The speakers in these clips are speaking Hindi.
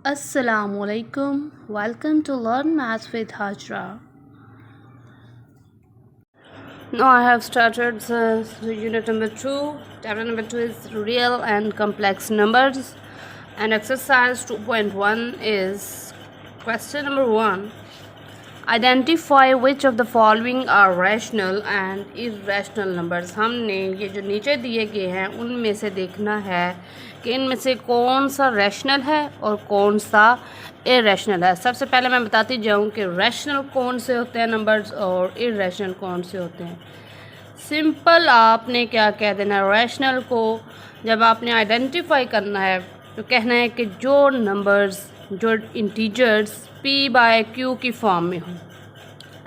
Assalamualaikum. Welcome to Learn Maths with Hajra. Now I have started the unit number 2. Chapter number 2 is real and complex numbers, and exercise 2.1 is question number 1. Identify which of the following are rational and irrational numbers. हमने ये जो नीचे दिए गए हैं उनमें से देखना है कि इनमें से कौन सा रैशनल है और कौन सा इरेशनल है। सबसे पहले मैं बताती जाऊँ कि रैशनल कौन से होते हैं नंबर्स और इरेशनल कौन से होते हैं। सिंपल आपने क्या कह देना, रैशनल को जब आपने आइडेंटिफाई करना है तो कहना है कि जो नंबर्स जो इंटीजर्स p बाय q की फॉर्म में हो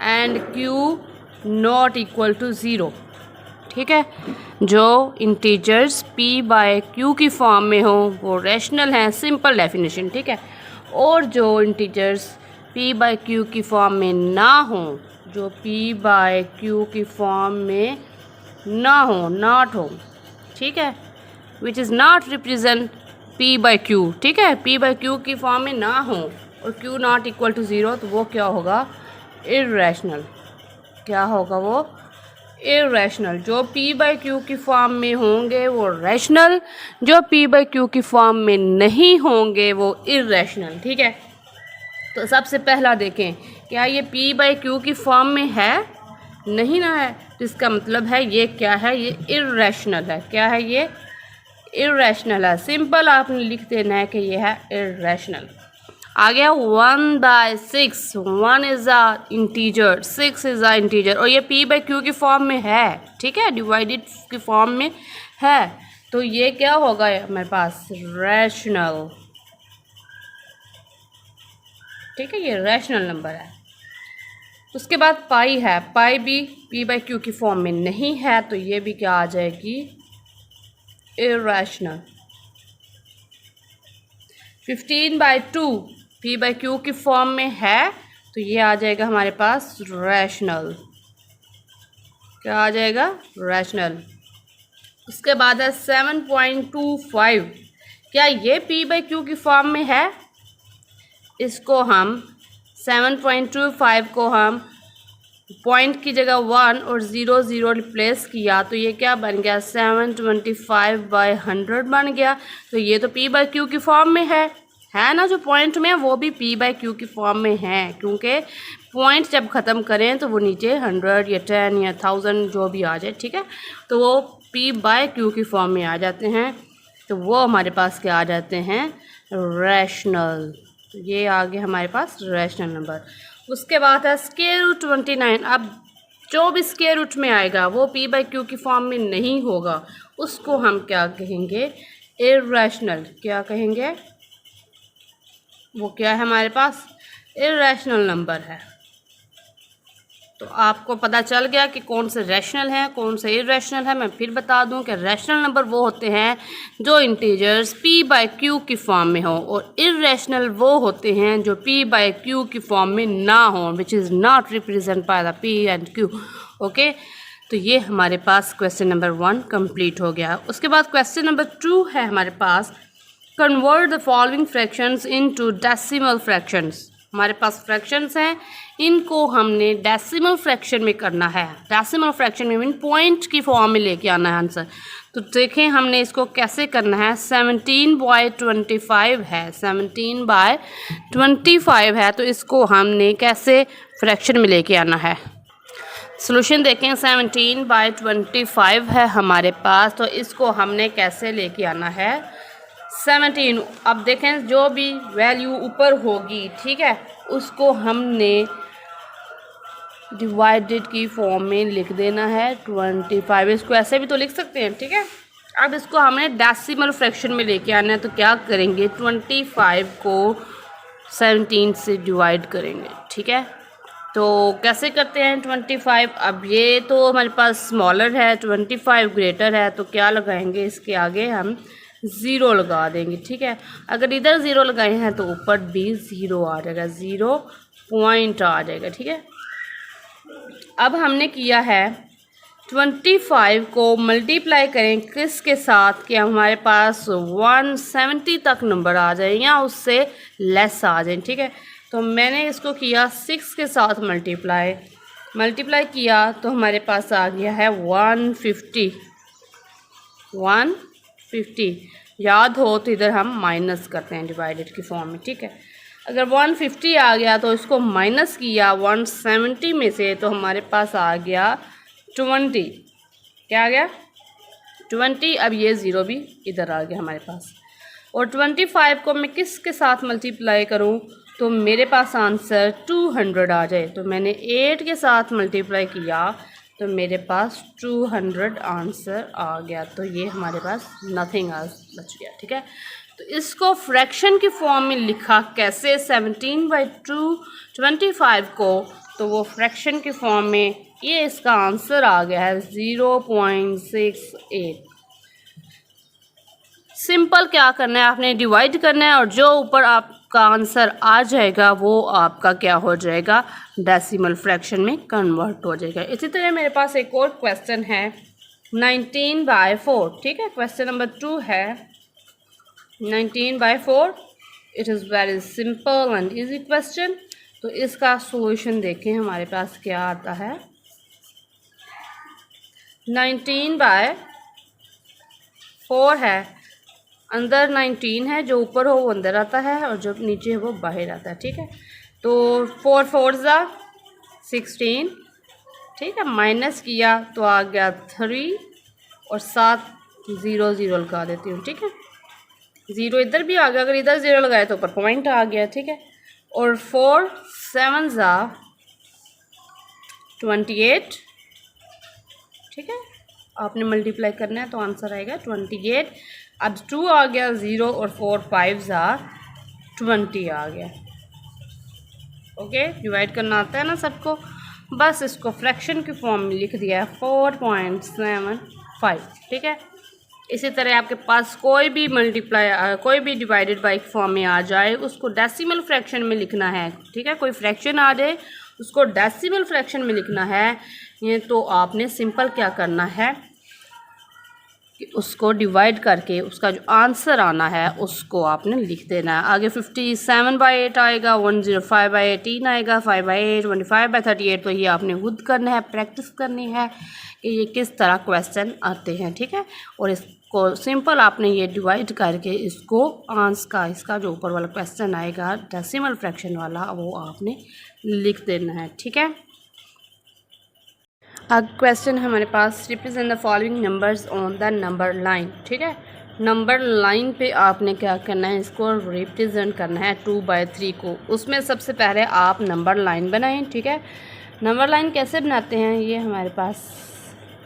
and q not equal to zero. ठीक है, जो इंटीजर्स p बाय q की फॉर्म में हो वो रैशनल हैं, सिंपल डेफिनेशन। ठीक है, और जो इंटीजर्स p बाय q की फॉर्म में ना हो, जो p बाय q की फॉर्म में ना हो, नॉट हो, ठीक है, which is not represent p by q। ठीक है, p बाय q की फॉर्म में ना हो और q not equal to zero, तो वो क्या होगा, इर्रेशनल। क्या होगा वो, इर्रेशनल। जो p बाय q की फॉर्म में होंगे वो रैशनल, जो p बाय q की फॉर्म में नहीं होंगे वो इर्रेशनल। ठीक है, तो सबसे पहला देखें, क्या ये p बाय q की फॉर्म में है, नहीं ना है, तो इसका मतलब है ये क्या है, ये इर्रेशनल है। क्या है ये, इर्रेशनल है। सिंपल आपने लिख देना है कि ये है इर्रेशनल। आ गया 1/6, 1 is a integer, 6 is a integer, और ये p बाय q की फॉर्म में है। ठीक है, डिवाइडेड की फॉर्म में है, तो ये क्या होगा हमारे पास, रैशनल। ठीक है, ये रैशनल नंबर है। उसके बाद पाई है, पाई भी p बाय q की फॉर्म में नहीं है, तो ये भी क्या आ जाएगी, इर्रेशनल। 15/2 p बाय q की फॉर्म में है, तो ये आ जाएगा हमारे पास रैशनल। क्या आ जाएगा, रैशनल। उसके बाद है 7.25, क्या ये p बाय q की फॉर्म में है, इसको हम 7.25 को हम पॉइंट की जगह 1 और 0 0 रिप्लेस किया, तो ये क्या बन गया, 725/100 बन गया। तो ये तो p बाय q की फॉर्म में है ना, जो पॉइंट में वो भी p बाय q की फॉर्म में है, क्योंकि पॉइंट जब ख़त्म करें तो वो नीचे 100 या 10 या 1000 जो भी आ जाए, ठीक है, तो वो p बाय q की फॉर्म में आ जाते हैं, तो वो हमारे पास क्या आ जाते हैं, रैशनल। तो ये आ गया हमारे पास रैशनल नंबर। उसके बाद है स्क्वायर रूट 29। अब जो भी स्क्वायर रूट में आएगा वो p बाय q की फॉर्म में नहीं होगा, उसको हम क्या कहेंगे, इर्रेशनल। क्या कहेंगे, वो क्या है हमारे पास, इर्रेशनल नंबर है। तो आपको पता चल गया कि कौन से रैशनल हैं, कौन से इर्रेशनल है। मैं फिर बता दूं कि रैशनल नंबर वो होते हैं जो इंटीजर्स p बाय q की फॉर्म में हो, और इर्रेशनल वो होते हैं जो p बाय q की फॉर्म में ना हो, विच is not represent by the p and q। Okay, तो ये हमारे पास क्वेश्चन नंबर 1 कंप्लीट हो गया। उसके बाद क्वेश्चन नंबर 2 है हमारे पास, convert the following fractions into decimal fractions. हमारे पास फ्रैक्शंस हैं, इनको हमने डेसिमल फ्रैक्शन में करना है। डेसिमल फ्रैक्शन में मीन पॉइंट की फॉर्म में लेके आना है आंसर। तो देखें हमने इसको कैसे करना है। 17/25 है, 17/25 है, तो इसको हमने कैसे फ्रैक्शन में लेके आना है। सोल्यूशन देखें, 17/25 है हमारे पास, तो इसको हमने कैसे लेके आना है, 17। अब देखें जो भी वैल्यू ऊपर होगी, ठीक है, उसको हमने डिवाइडेड की फॉर्म में लिख देना है 25। इसको ऐसे भी तो लिख सकते हैं, ठीक है। अब इसको हमने डेसिमल फ्रैक्शन में लेके आना है, तो क्या करेंगे, 25 को 17 से डिवाइड करेंगे, ठीक है। तो कैसे करते हैं 25, अब ये तो हमारे पास स्मॉलर है, 25 ग्रेटर है, तो क्या लगाएंगे, इसके आगे हम 0 लगा देंगे, ठीक है। अगर इधर 0 लगाए हैं तो ऊपर भी 0 आ जाएगा, 0 पॉइंट आ जाएगा, ठीक है। अब हमने किया है 25 को मल्टीप्लाई करें किसके साथ कि हमारे पास 170 तक नंबर आ जाए या उससे लेस आ जाए, ठीक है। तो मैंने इसको किया 6 के साथ मल्टीप्लाई किया तो हमारे पास आ गया है 150। याद हो तो इधर हम माइनस करते हैं डिवाइडेड की फॉर्म में, ठीक है। अगर 150 आ गया तो इसको माइनस किया 170 में से तो हमारे पास आ गया 20। क्या आ गया? 20। अब ये ज़ीरो भी इधर आ गया हमारे पास। और 25 को मैं किसके साथ मल्टीप्लाई करूं तो मेरे पास आंसर 200 आ जाए। तो मैंने 8 के साथ मल्टीप्लाई किया तो मेरे पास 200 आंसर आ गया। तो ये हमारे पास नथिंग बच गया, ठीक है। तो इसको फ्रैक्शन की फॉर्म में लिखा कैसे 17/2 25 को, तो वो फ्रैक्शन की फॉर्म में ये इसका आंसर आ गया है 0.68। सिंपल क्या करना है, आपने डिवाइड करना है और जो ऊपर आपका आंसर आ जाएगा वो आपका क्या हो जाएगा, डेसिमल फ्रैक्शन में कन्वर्ट हो जाएगा। इसी तरह मेरे पास एक और क्वेश्चन है 19/4, ठीक है। क्वेश्चन नंबर 2 है 19/4। It is very simple and easy question. तो इसका सॉल्यूशन देखें हमारे पास क्या आता है। 19/4 है, अंदर 19 है, जो ऊपर हो वो अंदर आता है और जो नीचे है वो बाहर आता है, ठीक है। तो 4 4 16, ठीक है। माइनस किया तो आ गया 3 और 7 0 0 लगा देती हूँ, ठीक है। 0 इधर भी आ गया, अगर इधर 0 लगाए तो ऊपर पॉइंट आ गया, ठीक है। और 4 7 28, ठीक है। आपने मल्टीप्लाई करना है तो आंसर आएगा 28। अब 2 आ गया 0 और 4 5 20 आ गया। ओके, डिवाइड करना आता है ना सबको, बस इसको फ्रैक्शन की फॉर्म में लिख दिया है 4.75, ठीक है। इसी तरह आपके पास कोई भी डिवाइडेड बाई फॉर्म में आ जाए उसको डेसिमल फ्रैक्शन में लिखना है, ठीक है। कोई फ्रैक्शन आ जाए उसको डेसिमल फ्रैक्शन में लिखना है, ये तो आपने सिंपल क्या करना है कि उसको डिवाइड करके उसका जो आंसर आना है उसको आपने लिख देना है। आगे 57/8 आएगा, 105/18 आएगा, 5/8, 25/38। तो ये आपने खुद करना है, प्रैक्टिस करनी है कि ये किस तरह क्वेश्चन आते हैं, ठीक है। और इसको सिंपल आपने ये डिवाइड करके इसको इसका जो ऊपर वाला क्वेश्चन आएगा डेसिमल फ्रैक्शन वाला वो आपने लिख देना है, ठीक है। अब क्वेश्चन हमारे पास represent the following numbers on the number line, ठीक है। नंबर लाइन पे आपने क्या करना है, इसको रिप्रेजेंट करना है 2/3 को। उसमें सबसे पहले आप नंबर लाइन बनाएं, ठीक है। नंबर लाइन कैसे बनाते हैं, ये हमारे पास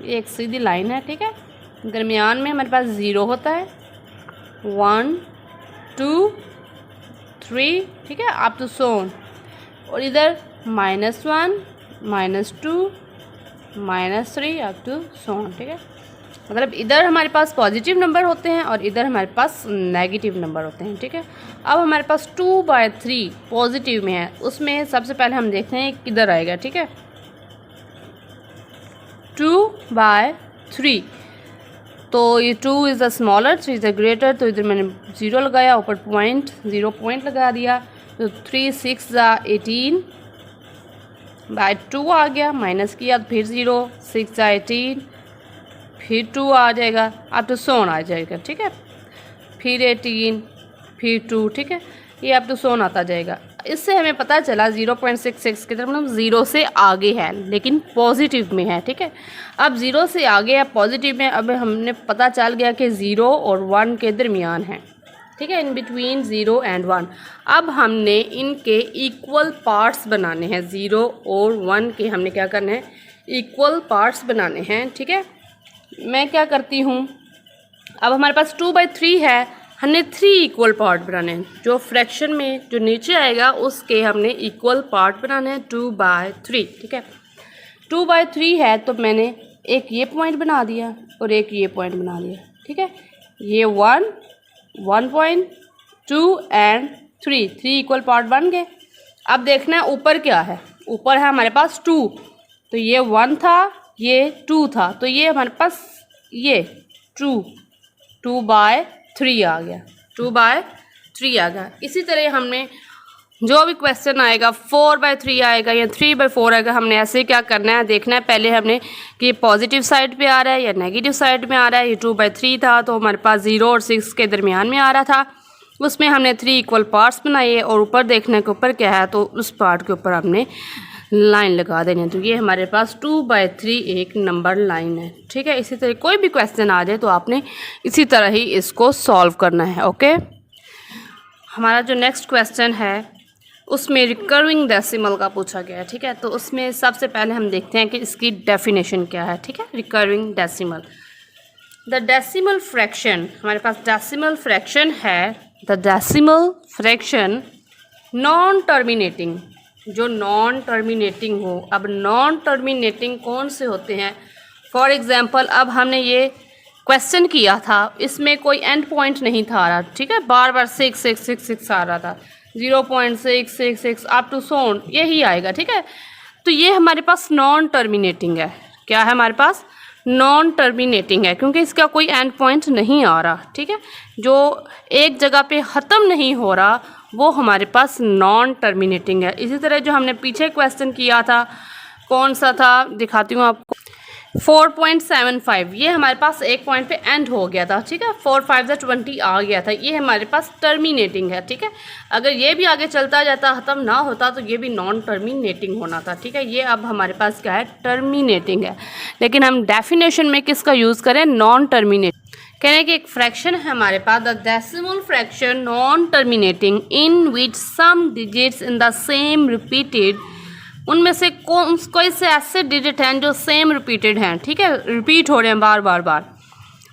एक सीधी लाइन है, ठीक है। दरमियान में हमारे पास 0 होता है, 1 2 3, ठीक है, अप टू सोन। और इधर -1 -2 -3 अप टू सोन, ठीक है। मतलब इधर हमारे पास पॉजिटिव नंबर होते हैं और इधर हमारे पास नेगेटिव नंबर होते हैं, ठीक है। अब हमारे पास 2/3 पॉजिटिव में है, उसमें सबसे पहले हम देखते हैं किधर आएगा, ठीक है। 2/3, तो ये 2 is the smaller, 3 is the greater. तो इधर मैंने 0 लगाया, ऊपर 0 पॉइंट लगा दिया। तो 3 6 18/2 आ गया, माइनस किया तो फिर 0 6 18, फिर 2 आ जाएगा, अब तो सोन आ जाएगा, ठीक है। फिर 18, फिर 2, ठीक है। ये अब तो सोन आता जाएगा। इससे हमें पता चला 0.66 की तरफ मतलब 0 से आगे है लेकिन पॉजिटिव में है, ठीक है। अब 0 से आगे है पॉजिटिव में, अब हमने पता चल गया कि 0 और 1 के दरमियान है, ठीक है, इन बिटवीन 0 एंड 1। अब हमने इनके इक्वल पार्ट्स बनाने हैं, 0 और 1 के हमने क्या करना है, इक्वल पार्ट्स बनाने हैं, ठीक है। मैं क्या करती हूँ, अब हमारे पास 2/3 है, हमने 3 इक्वल पार्ट बनाने हैं। जो फ्रैक्शन में जो नीचे आएगा उसके हमने इक्वल पार्ट बनाने हैं 2/3, ठीक है। 2/3 है तो मैंने एक ये पॉइंट बना दिया और एक ये पॉइंट बना दिया, ठीक है। ये 1 पॉइंट 2 एंड 3 इक्वल पार्ट बन गए। अब देखना है ऊपर क्या है, ऊपर है हमारे पास 2, तो ये 1 था ये 2 था, तो ये हमारे पास ये 2/3 आ गया, 2/3 आ गया। इसी तरह हमने जो भी क्वेश्चन आएगा 4/3 आएगा या 3/4 आएगा, हमने ऐसे क्या करना है, देखना है पहले हमने कि पॉजिटिव साइड पे आ रहा है या नेगेटिव साइड में आ रहा है। ये 2/3 था तो हमारे पास 0 और 6 के दरमियान में आ रहा था, उसमें हमने 3 इक्वल पार्ट्स बनाए और ऊपर देखने के ऊपर क्या है तो उस पार्ट के ऊपर हमने लाइन लगा देनी है। तो ये हमारे पास 2/3 एक नंबर लाइन है, ठीक है। इसी तरह कोई भी क्वेश्चन आ जाए तो आपने इसी तरह ही इसको सॉल्व करना है, ओके। हमारा जो नेक्स्ट क्वेश्चन है उसमें रिकरिंग डेसिमल का पूछा गया है, ठीक है। तो उसमें सबसे पहले हम देखते हैं कि इसकी डेफिनेशन क्या है, ठीक है। Recurring decimal, the decimal fraction, हमारे पास डेसिमल फ्रैक्शन है, the decimal fraction non terminating, जो नॉन टर्मिनेटिंग हो। अब नॉन टर्मिनेटिंग कौन से होते हैं, फॉर एग्जांपल अब हमने ये क्वेश्चन किया था, इसमें कोई एंड पॉइंट नहीं था आ रहा, ठीक है। बार बार 6 आ रहा था, 0.666 अप टू सोन यही आएगा, ठीक है। तो ये हमारे पास नॉन टर्मिनेटिंग है। क्या है हमारे पास, नॉन टर्मिनेटिंग है, क्योंकि इसका कोई एंड पॉइंट नहीं आ रहा, ठीक है। जो एक जगह पे ख़त्म नहीं हो रहा वो हमारे पास नॉन टर्मिनेटिंग है। इसी तरह जो हमने पीछे क्वेश्चन किया था, कौन सा था दिखाती हूँ आपको, 4.75, ये हमारे पास एक पॉइंट पे एंड हो गया था, ठीक है। 4 5 20 आ गया था, ये हमारे पास टर्मिनेटिंग है, ठीक है। अगर ये भी आगे चलता जाता ख़त्म ना होता तो ये भी नॉन टर्मिनेटिंग होना था, ठीक है। ये अब हमारे पास क्या है, टर्मिनेटिंग है। लेकिन हम डेफिनेशन में किसका यूज़ करें, नॉन टर्मिनेटिंग। कहने कि एक फ्रैक्शन है हमारे पास, the decimal fraction non terminating in which some digits in the same repeated, उनमें से कोई से ऐसे डिजिट हैं जो सेम रिपीटेड हैं, ठीक है, रिपीट हो रहे हैं बार बार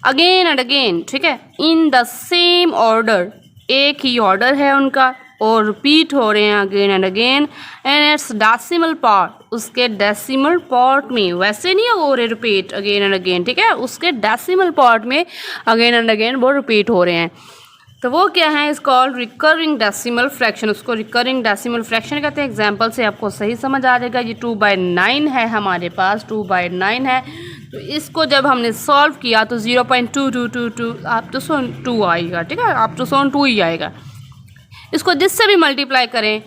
अगेन एंड अगेन, ठीक है, इन द सेम ऑर्डर, एक ही ऑर्डर है उनका और रिपीट हो रहे हैं again and again, and it's decimal part, उसके डेसिमल पार्ट में, वैसे नहीं हो रहे रिपीट अगेन एंड अगेन, ठीक है, उसके डेसिमल पार्ट में अगेन एंड अगेन वो रिपीट हो रहे हैं। तो वो क्या है, इस कॉल्ड रिकरिंग डेसिमल फ्रैक्शन, उसको रिकरिंग डेसिमल फ्रैक्शन कहते हैं। एग्जांपल से आपको सही समझ आ जाएगा। ये 2/9 है हमारे पास, 2/9 है, तो इसको जब हमने सॉल्व किया तो 0.2222 आप तो 2 आएगा, ठीक है, आप तो 2 ही आएगा। इसको जिससे भी मल्टीप्लाई करें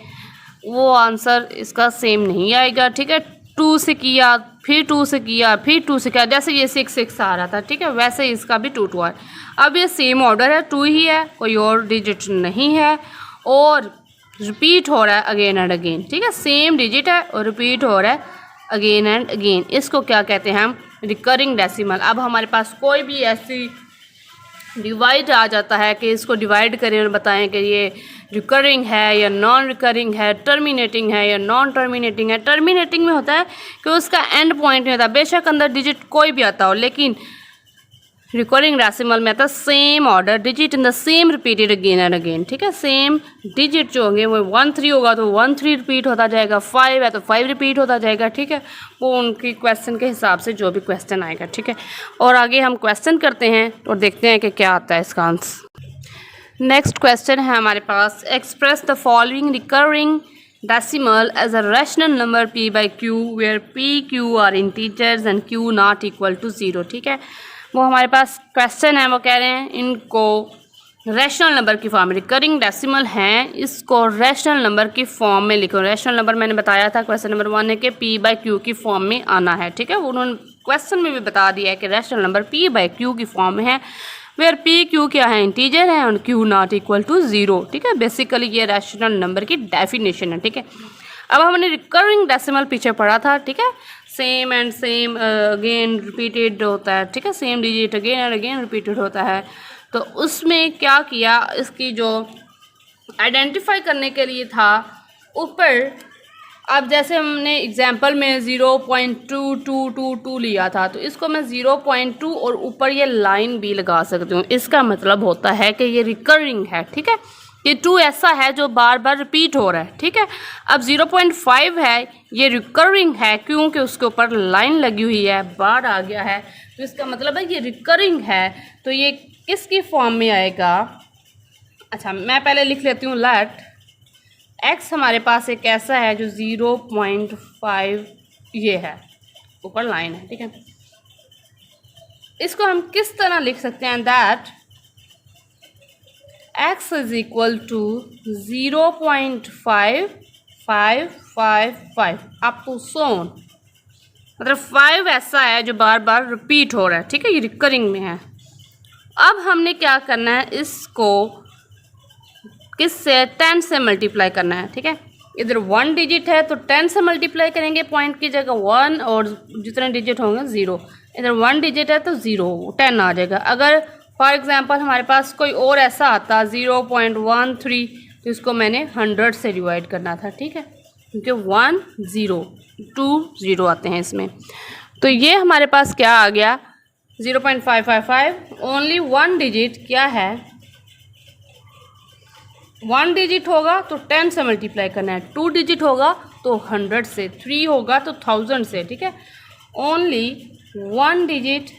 वो आंसर इसका सेम नहीं आएगा, ठीक है। 2 से किया, फिर 2 से किया, फिर 2 से किया, जैसे ये 6 आ रहा था, ठीक है, वैसे ही इसका भी 2 है। अब ये सेम ऑर्डर है, 2 ही है, कोई और डिजिट नहीं है और रिपीट हो रहा है अगेन एंड अगेन, ठीक है, सेम डिजिट है और रिपीट हो रहा है अगेन एंड अगेन। इसको क्या कहते हैं हम, रिकरिंग डेसिमल। अब हमारे पास कोई भी ऐसी डिवाइड आ जाता है कि इसको डिवाइड करें और बताएं कि ये रिकरिंग है या नॉन रिकरिंग है, टर्मिनेटिंग है या नॉन टर्मिनेटिंग है। टर्मिनेटिंग में होता है कि उसका एंड पॉइंट नहीं होता, बेशक अंदर डिजिट कोई भी आता हो, लेकिन रिकरिंग डेसिमल में आता है same order digit in the same repeated again and again, ठीक है। सेम डिजिट जो होंगे वो 1 3 होगा तो 1 3 रिपीट होता जाएगा, 5 है तो 5 रिपीट होता जाएगा, ठीक है। वो उनकी क्वेश्चन के हिसाब से जो भी क्वेश्चन आएगा, ठीक है। और आगे हम क्वेश्चन करते हैं और देखते हैं कि क्या आता है इसका आंसर। नेक्स्ट क्वेश्चन है हमारे पास, express the following recurring decimal as a rational number p/q where p/q are integers and q not equal to 0, ठीक है। वो हमारे पास क्वेश्चन है, वो कह रहे हैं इनको रैशनल नंबर की फॉर्म में, रिकरिंग डेसिमल हैं, इसको रैशनल नंबर की फॉर्म में लिखो। रैशनल नंबर मैंने बताया था क्वेश्चन नंबर 1 है कि p/q की फॉर्म में आना है, ठीक है। उन्होंने क्वेश्चन में भी बता दिया है कि रैशनल नंबर p/q की फॉर्म में है, वेयर p/q क्या है, इंटीजर है और q नॉट इक्वल टू 0, ठीक है। बेसिकली ये रैशनल नंबर की डेफिनेशन है, ठीक है। अब हमने रिकरिंग डेसिमल पीछे पढ़ा था, ठीक है, same and same again repeated होता है, ठीक है, same digit again and again repeated होता है। तो उसमें क्या किया, इसकी जो आइडेंटिफाई करने के लिए था ऊपर, अब जैसे हमने एग्जांपल में 0.2222 लिया था, तो इसको मैं 0.2 और ऊपर ये लाइन भी लगा सकती हूँ। इसका मतलब होता है कि ये रिकरिंग है, ठीक है। ये 2 ऐसा है जो बार बार रिपीट हो रहा है, ठीक है। अब 0.5 है, ये रिकरिंग है क्योंकि उसके ऊपर लाइन लगी हुई है, बार आ गया है, तो इसका मतलब है ये रिकरिंग है। तो ये किसकी फॉर्म में आएगा, अच्छा मैं पहले लिख लेती हूँ, लेट x हमारे पास एक ऐसा है जो 0.5 ये है, ऊपर लाइन है, ठीक है। इसको हम किस तरह लिख सकते हैं, that x is equal to 0.5555 up to so on, मतलब 5 ऐसा है जो बार बार रिपीट हो रहा है, ठीक है, ये रिकरिंग में है। अब हमने क्या करना है, इसको किससे 10 से मल्टीप्लाई करना है, ठीक है। इधर 1 डिजिट है तो 10 से मल्टीप्लाई करेंगे, पॉइंट की जगह 1 और जितने डिजिट होंगे 0। इधर 1 डिजिट है तो 0 10 आ जाएगा। अगर फॉर एग्जांपल हमारे पास कोई और ऐसा आता 0.13 तो इसको मैंने 100 से डिवाइड करना था, ठीक है, क्योंकि 1 0 2 0 आते हैं इसमें। तो ये हमारे पास क्या आ गया 0.555। ओनली 1 डिजिट क्या है, 1 डिजिट होगा तो 10 से मल्टीप्लाई करना है, 2 डिजिट होगा तो 100 से, 3 होगा तो 1000 से, ठीक है। ओनली 1 डिजिट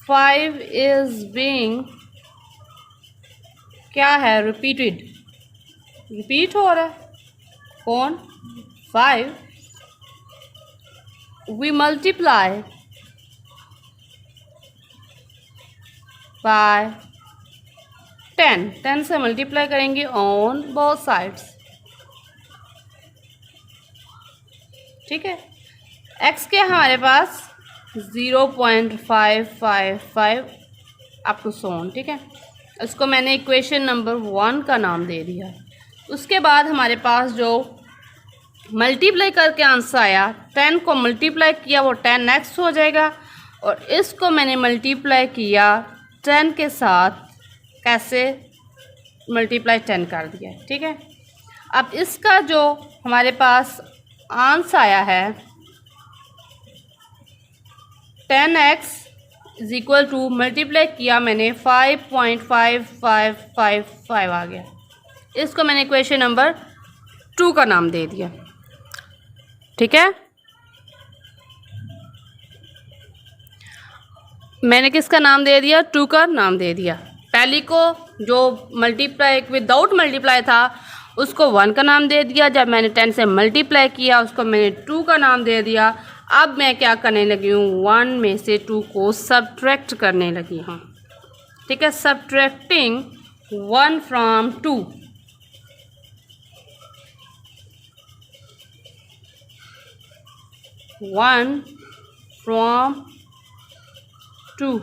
5 इज बीइंग क्या है, रिपीटेड, रिपीट हो रहा है। कौन 5 वी मल्टीप्लाई बाय 10 से मल्टीप्लाई करेंगे ऑन बोथ साइड्स, ठीक है। x के हमारे पास 0.555 अप टू सोन, ठीक है। इसको मैंने इक्वेशन नंबर 1 का नाम दे दिया। उसके बाद हमारे पास जो मल्टीप्लाई करके आंसर आया, 10 को मल्टीप्लाई किया वो 10x हो जाएगा, और इसको मैंने मल्टीप्लाई किया 10 के साथ, कैसे मल्टीप्लाई 10 कर दिया, ठीक है। अब इसका जो हमारे पास आंसर आया है 10x is equal to, multiply किया मैंने 5.5555 आ गया। इसको मैंने इक्वेशन नंबर 2 का नाम दे दिया, ठीक है। मैंने किसका नाम दे दिया, 2 का नाम दे दिया। पहली को जो मल्टीप्लाई विदाउट मल्टीप्लाई था उसको 1 का नाम दे दिया। जब मैंने 10 से मल्टीप्लाई किया उसको मैंने 2 का नाम दे दिया। अब मैं क्या करने लगी हूँ, 1 में से 2 को सब्ट्रैक्ट करने लगी हूँ, ठीक है। सब्ट्रैक्टिंग 1 फ्रॉम 2, वन फ्रॉम 2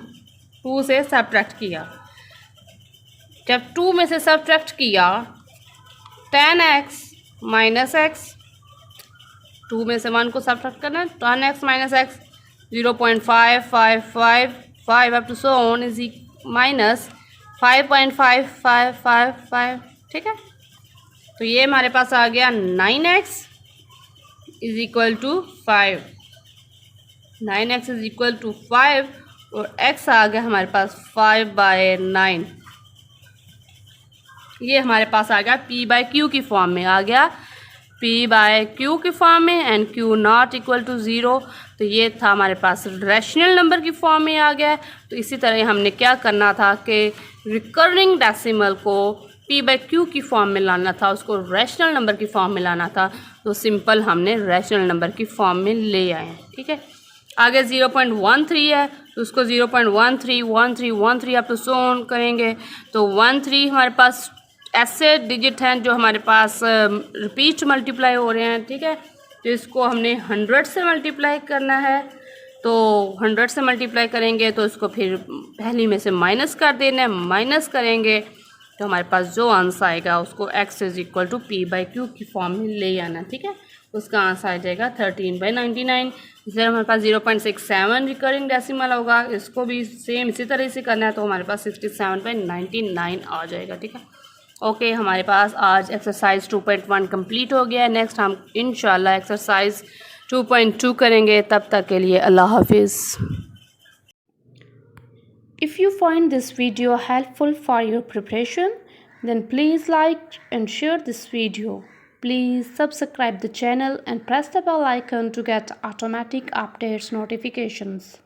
से सब्ट्रैक्ट किया। जब 2 में से सब्ट्रैक्ट किया 10x माइनस एक्स, 2 में से 1 को सब्ट्रैक्ट करना है, 10x minus X 0.5555 up to so on is minus 5.5555, ठीक है। तो ये हमारे पास आ गया 9x is equal to 5, 9x is equal to 5 और x आ गया हमारे पास 5/9। ये हमारे पास आ गया p/q की फॉर्म में, आ गया p/q की फॉर्म में and q not equal to 0। तो ये था हमारे पास रैशनल नंबर की फॉर्म में आ गया। तो इसी तरह हमने क्या करना था कि रिकरिंग डेसिमल को p/q की फॉर्म में लाना था, उसको रैशनल नंबर की फॉर्म में लाना था। तो सिंपल हमने रैशनल नंबर की फॉर्म में ले आए, ठीक है। आगे 0.13 है तो उसको 0.131313 अप टू सो ऑन करेंगे। तो 13 हमारे पास ऐसे डिजिट हैं जो हमारे पास रिपीट मल्टीप्लाई हो रहे हैं, ठीक है। तो इसको हमने 100 से मल्टीप्लाई करना है। तो 100 से मल्टीप्लाई करेंगे तो इसको फिर पहली में से माइनस कर देना है, माइनस करेंगे तो हमारे पास जो आंसर आएगा उसको x is equal to p/q की फॉर्म में ले आना, ठीक है। उसका आंसर आ जाएगा 13/99। इसलिए हमारे पास 0.67 रिकरिंग डेसिमल होगा, इसको भी सेम इसी तरह से करना है तो हमारे पास 67/99 आ जाएगा, ठीक है। ओके, हमारे पास आज एक्सरसाइज 2.1 कंप्लीट हो गया है। नेक्स्ट हम इंशाल्लाह एक्सरसाइज 2.2 करेंगे। तब तक के लिए अल्लाह हाफिज़। If you find this video helpful for your preparation, then please like and share this video. Please subscribe the channel and press the bell icon to get automatic updates notifications.